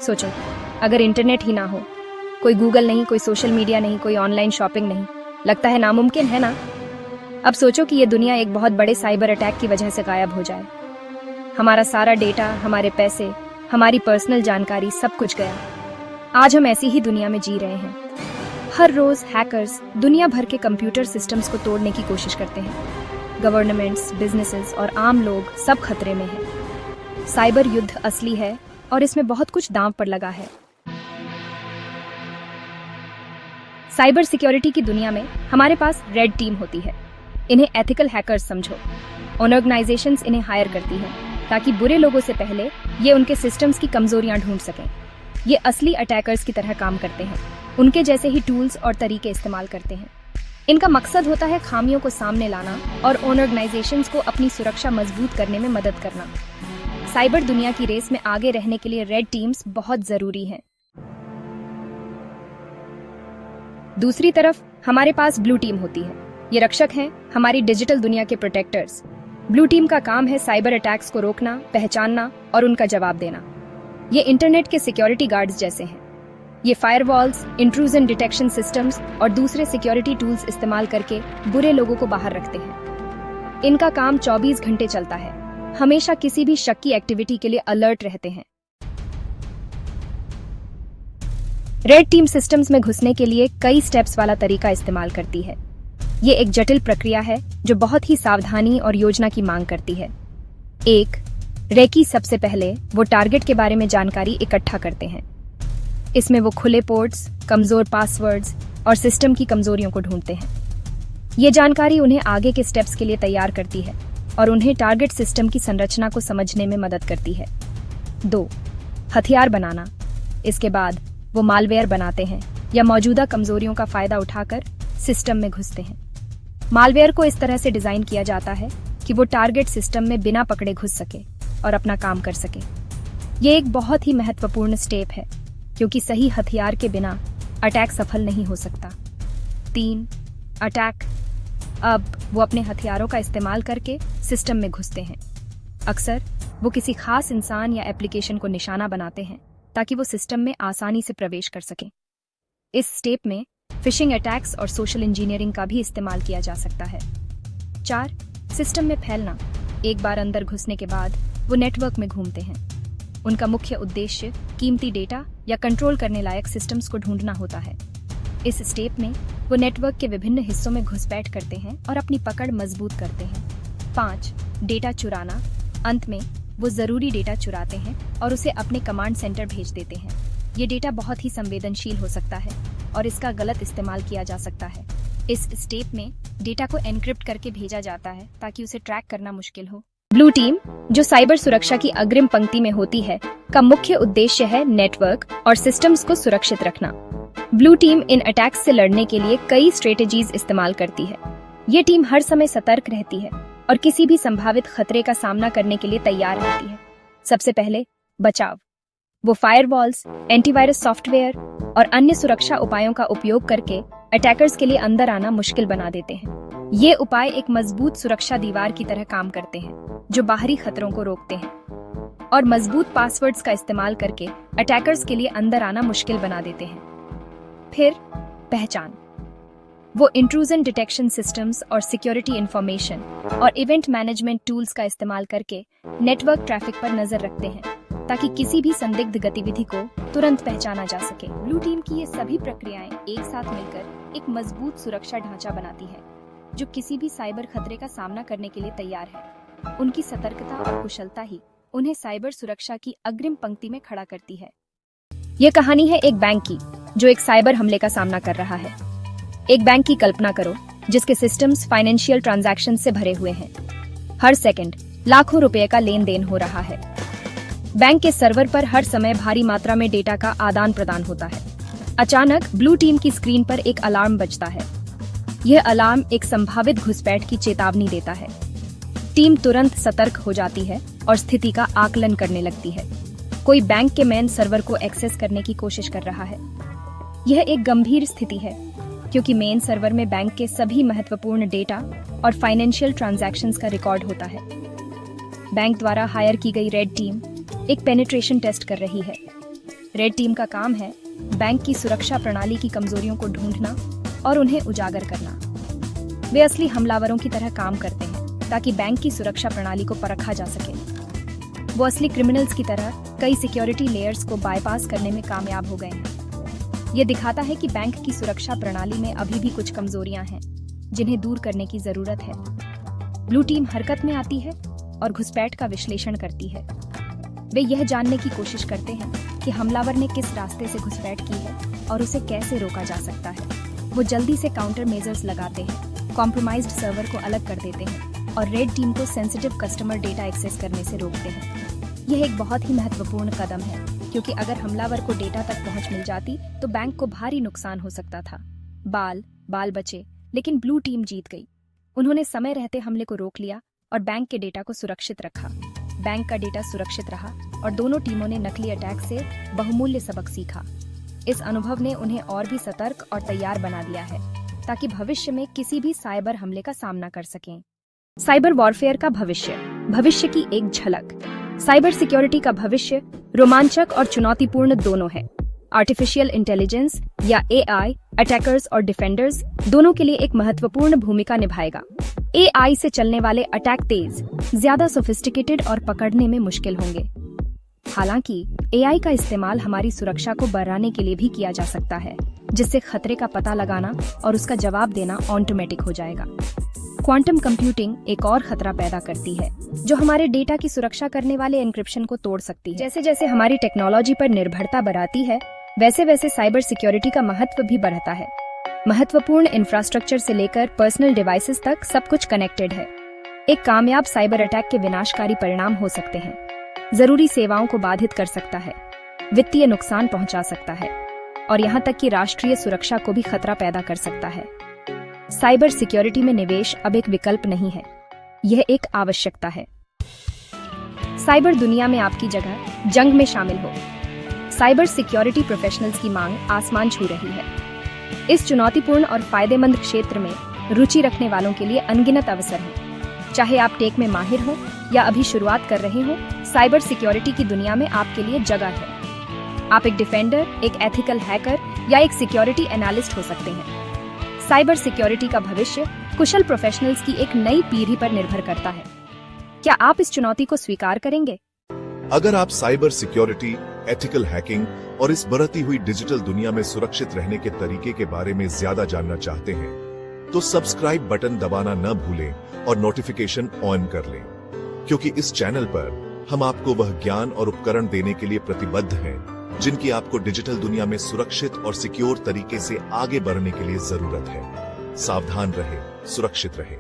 सोचो, अगर इंटरनेट ही ना हो, कोई गूगल नहीं, कोई सोशल मीडिया नहीं, कोई ऑनलाइन शॉपिंग नहीं, लगता है नामुमकिन है ना। अब सोचो कि ये दुनिया एक बहुत बड़े साइबर अटैक की वजह से गायब हो जाए। हमारा सारा डेटा, हमारे पैसे, हमारी पर्सनल जानकारी, सब कुछ गया। आज हम ऐसी ही दुनिया में जी रहे हैं। हर रोज हैकर्स दुनिया भर के कंप्यूटर सिस्टम्स को तोड़ने की कोशिश करते हैं। गवर्नमेंट्स, बिजनेसेस और आम लोग सब खतरे में हैं। साइबर युद्ध असली है और इसमें बहुत कुछ दांव पर लगा है। साइबर सिक्योरिटी की दुनिया में हमारे पास रेड टीम होती है। इन्हें एथिकल हैकर्स समझो। ऑर्गेनाइजेशंस इन्हें हायर करती हैं ताकि बुरे लोगों से पहले ये उनके सिस्टम्स की कमजोरियां ढूंढ सकें। ये असली अटैकर्स की तरह काम करते हैं, उनके जैसे ही टूल्स और तरीके इस्तेमाल करते हैं। इनका मकसद होता है खामियों को सामने लाना और ऑर्गेनाइजेशंस को अपनी सुरक्षा मजबूत करने में मदद करना। साइबर दुनिया की रेस में आगे रहने के लिए रेड टीम्स बहुत जरूरी हैं। दूसरी तरफ हमारे पास ब्लू टीम होती है। ये रक्षक हैं, हमारी डिजिटल दुनिया के प्रोटेक्टर्स। ब्लू टीम का काम है साइबर अटैक्स को रोकना, पहचानना और उनका जवाब देना। ये इंटरनेट के सिक्योरिटी गार्ड्स जैसे हैं। ये फायरवॉल्स, इंट्रूजन डिटेक्शन सिस्टम्स और दूसरे सिक्योरिटी टूल्स इस्तेमाल करके बुरे लोगों को बाहर रखते हैं। इनका काम 24 घंटे चलता है, हमेशा किसी भी शक की एक्टिविटी के लिए अलर्ट रहते हैं। रेड टीम सिस्टम्स में घुसने के लिए कई स्टेप्स वाला तरीका इस्तेमाल करती है। ये एक जटिल प्रक्रिया है जो बहुत ही सावधानी और योजना की मांग करती है। एक, रेकी सबसे पहले वो टारगेट के बारे में जानकारी इकट्ठा करते हैं। इसमें वो खुले पोर्ट्स, कमजोर पासवर्ड्स और सिस्टम की कमजोरियों को ढूंढते हैं। ये जानकारी उन्हें आगे के स्टेप्स के लिए तैयार करती है और उन्हें टारगेट सिस्टम की संरचना को समझने में मदद करती है। 2, हथियार बनाना। इसके बाद वो मालवेयर बनाते हैं या मौजूदा कमजोरियों का फायदा उठाकर सिस्टम में घुसते हैं। मालवेयर को इस तरह से डिजाइन किया जाता है कि वो टारगेट सिस्टम में बिना पकड़े घुस सके और अपना काम कर सके। ये एक बहुत ही महत्वपूर्ण स्टेप है क्योंकि सही हथियार के बिना अटैक सफल नहीं हो सकता। 3, अटैक। अब वो अपने हथियारों का इस्तेमाल करके सिस्टम में घुसते हैं। अक्सर वो किसी खास इंसान या एप्लीकेशन को निशाना बनाते हैं ताकि वो सिस्टम में आसानी से प्रवेश कर सकें। इस स्टेप में फिशिंग अटैक्स और सोशल इंजीनियरिंग का भी इस्तेमाल किया जा सकता है। 4, सिस्टम में फैलना। एक बार अंदर घुसने के बाद वो नेटवर्क में घूमते हैं। उनका मुख्य उद्देश्य कीमती डेटा या कंट्रोल करने लायक सिस्टम्स को ढूंढना होता है। इस स्टेप में वो नेटवर्क के विभिन्न हिस्सों में घुसपैठ करते हैं और अपनी पकड़ मजबूत करते हैं। 5, डेटा चुराना। अंत में वो जरूरी डेटा चुराते हैं और उसे अपने कमांड सेंटर भेज देते हैं। ये डेटा बहुत ही संवेदनशील हो सकता है और इसका गलत इस्तेमाल किया जा सकता है। इस स्टेप में डेटा को एनक्रिप्ट करके भेजा जाता है ताकि उसे ट्रैक करना मुश्किल हो। ब्लू टीम, जो साइबर सुरक्षा की अग्रिम पंक्ति में होती है, का मुख्य उद्देश्य है नेटवर्क और सिस्टम्स को सुरक्षित रखना। ब्लू टीम इन अटैक्स से लड़ने के लिए कई स्ट्रेटेजीज इस्तेमाल करती है। ये टीम हर समय सतर्क रहती है और किसी भी संभावित खतरे का सामना करने के लिए तैयार रहती है। सबसे पहले बचाव। वो फायरवॉल्स, एंटीवायरस सॉफ्टवेयर और अन्य सुरक्षा उपायों का उपयोग करके अटैकर्स के लिए अंदर आना मुश्किल बना देते हैं। ये उपाय एक मजबूत सुरक्षा दीवार की तरह काम करते हैं जो बाहरी खतरों को रोकते हैं, और मजबूत पासवर्ड्स का इस्तेमाल करके अटैकर्स के लिए अंदर आना मुश्किल बना देते हैं। फिर पहचान। वो इंट्रूजन डिटेक्शन सिस्टम्स और सिक्योरिटी इंफॉर्मेशन और इवेंट मैनेजमेंट टूल्स का इस्तेमाल करके नेटवर्क ट्रैफिक पर नजर रखते हैं ताकि किसी भी संदिग्ध गतिविधि को तुरंत पहचाना जा सके। ब्लू टीम की ये सभी प्रक्रियाएं एक साथ मिलकर एक मजबूत सुरक्षा ढांचा बनाती है जो किसी भी साइबर खतरे का सामना करने के लिए तैयार है। उनकी सतर्कता और कुशलता ही उन्हें साइबर सुरक्षा की अग्रिम पंक्ति में खड़ा करती है। ये कहानी है एक बैंक की जो एक साइबर हमले का सामना कर रहा है। एक बैंक की कल्पना करो जिसके सिस्टम्स फाइनेंशियल ट्रांजैक्शन से भरे हुए हैं। हर सेकंड लाखों रुपए का लेन देन हो रहा है। बैंक के सर्वर पर हर समय भारी मात्रा में डेटा का आदान प्रदान होता है। अचानक ब्लू टीम की स्क्रीन पर एक अलार्म बजता है। यह अलार्म एक संभावित घुसपैठ की चेतावनी देता है। टीम तुरंत सतर्क हो जाती है और स्थिति का आकलन करने लगती है। कोई बैंक के मेन सर्वर को एक्सेस करने की कोशिश कर रहा है। यह एक गंभीर स्थिति है क्योंकि मेन सर्वर में बैंक के सभी महत्वपूर्ण डेटा और फाइनेंशियल ट्रांजैक्शंस का रिकॉर्ड होता है। बैंक द्वारा हायर की गई रेड टीम एक पेनिट्रेशन टेस्ट कर रही है। रेड टीम का काम है बैंक की सुरक्षा प्रणाली की कमजोरियों को ढूंढना और उन्हें उजागर करना। वे असली हमलावरों की तरह काम करते हैं ताकि बैंक की सुरक्षा प्रणाली को परखा जा सके। वो असली क्रिमिनल्स की तरह कई सिक्योरिटी लेयर्स को बाईपास करने में कामयाब हो गए हैं। ये दिखाता है कि बैंक की सुरक्षा प्रणाली में अभी भी कुछ कमजोरियां हैं जिन्हें दूर करने की जरूरत है। ब्लू टीम हरकत में आती है और घुसपैठ का विश्लेषण करती है। वे यह जानने की कोशिश करते हैं कि हमलावर ने किस रास्ते से घुसपैठ की है और उसे कैसे रोका जा सकता है। वो जल्दी से काउंटर मेजर्स लगाते हैं, कॉम्प्रोमाइज्ड सर्वर को अलग कर देते हैं और रेड टीम को सेंसिटिव कस्टमर डेटा एक्सेस करने से रोकते हैं। यह एक बहुत ही महत्वपूर्ण कदम है क्योंकि अगर हमलावर को डेटा तक पहुंच मिल जाती तो बैंक को भारी नुकसान हो सकता था। बाल बचे, लेकिन ब्लू टीम जीत गई। उन्होंने समय रहते हमले को रोक लिया और बैंक के डेटा को सुरक्षित रखा। बैंक का डेटा सुरक्षित रहा और दोनों टीमों ने नकली अटैक से बहुमूल्य सबक सीखा। इस अनुभव ने उन्हें और भी सतर्क और तैयार बना दिया है ताकि भविष्य में किसी भी साइबर हमले का सामना कर सकें। साइबर वॉरफेयर का भविष्य की एक झलक। साइबर सिक्योरिटी का भविष्य रोमांचक और चुनौतीपूर्ण दोनों है। आर्टिफिशियल इंटेलिजेंस या एआई अटैकर्स और डिफेंडर्स दोनों के लिए एक महत्वपूर्ण भूमिका निभाएगा। एआई से चलने वाले अटैक तेज, ज्यादा सोफिस्टिकेटेड और पकड़ने में मुश्किल होंगे। हालांकि एआई का इस्तेमाल हमारी सुरक्षा को बढ़ाने के लिए भी किया जा सकता है, जिससे खतरे का पता लगाना और उसका जवाब देना ऑटोमेटिक हो जाएगा। क्वांटम कंप्यूटिंग एक और खतरा पैदा करती है जो हमारे डेटा की सुरक्षा करने वाले एन्क्रिप्शन को तोड़ सकती है। जैसे जैसे हमारी टेक्नोलॉजी पर निर्भरता बढ़ती है, वैसे वैसे साइबर सिक्योरिटी का महत्व भी बढ़ता है। महत्वपूर्ण इंफ्रास्ट्रक्चर से लेकर पर्सनल डिवाइसेस तक सब कुछ कनेक्टेड है। एक कामयाब साइबर अटैक के विनाशकारी परिणाम हो सकते हैं। जरूरी सेवाओं को बाधित कर सकता है, वित्तीय नुकसान पहुंचा सकता है और यहाँ तक कि राष्ट्रीय सुरक्षा को भी खतरा पैदा कर सकता है। साइबर सिक्योरिटी में निवेश अब एक विकल्प नहीं है, यह एक आवश्यकता है। साइबर दुनिया में आपकी जगह जंग में शामिल हो। साइबर सिक्योरिटी प्रोफेशनल्स की मांग आसमान छू रही है। इस चुनौतीपूर्ण और फायदेमंद क्षेत्र में रुचि रखने वालों के लिए अनगिनत अवसर हैं। चाहे आप टेक में माहिर हो या अभी शुरुआत कर रहे हो, साइबर सिक्योरिटी की दुनिया में आपके लिए जगह है। आप एक डिफेंडर, एक एथिकल हैकर या एक सिक्योरिटी एनालिस्ट हो सकते हैं। साइबर सिक्योरिटी का भविष्य कुशल प्रोफेशनल्स की एक नई पीढ़ी पर निर्भर करता है। क्या आप इस चुनौती को स्वीकार करेंगे? अगर आप साइबर सिक्योरिटी, एथिकल हैकिंग और इस बढ़ती हुई डिजिटल दुनिया में सुरक्षित रहने के तरीके के बारे में ज्यादा जानना चाहते हैं, तो सब्सक्राइब बटन दबाना न भूलें और नोटिफिकेशन ऑन कर लें, क्योंकि इस चैनल पर हम आपको वह ज्ञान और उपकरण देने के लिए प्रतिबद्ध हैं जिनकी आपको डिजिटल दुनिया में सुरक्षित और सिक्योर तरीके से आगे बढ़ने के लिए जरूरत है। सावधान रहें, सुरक्षित रहें।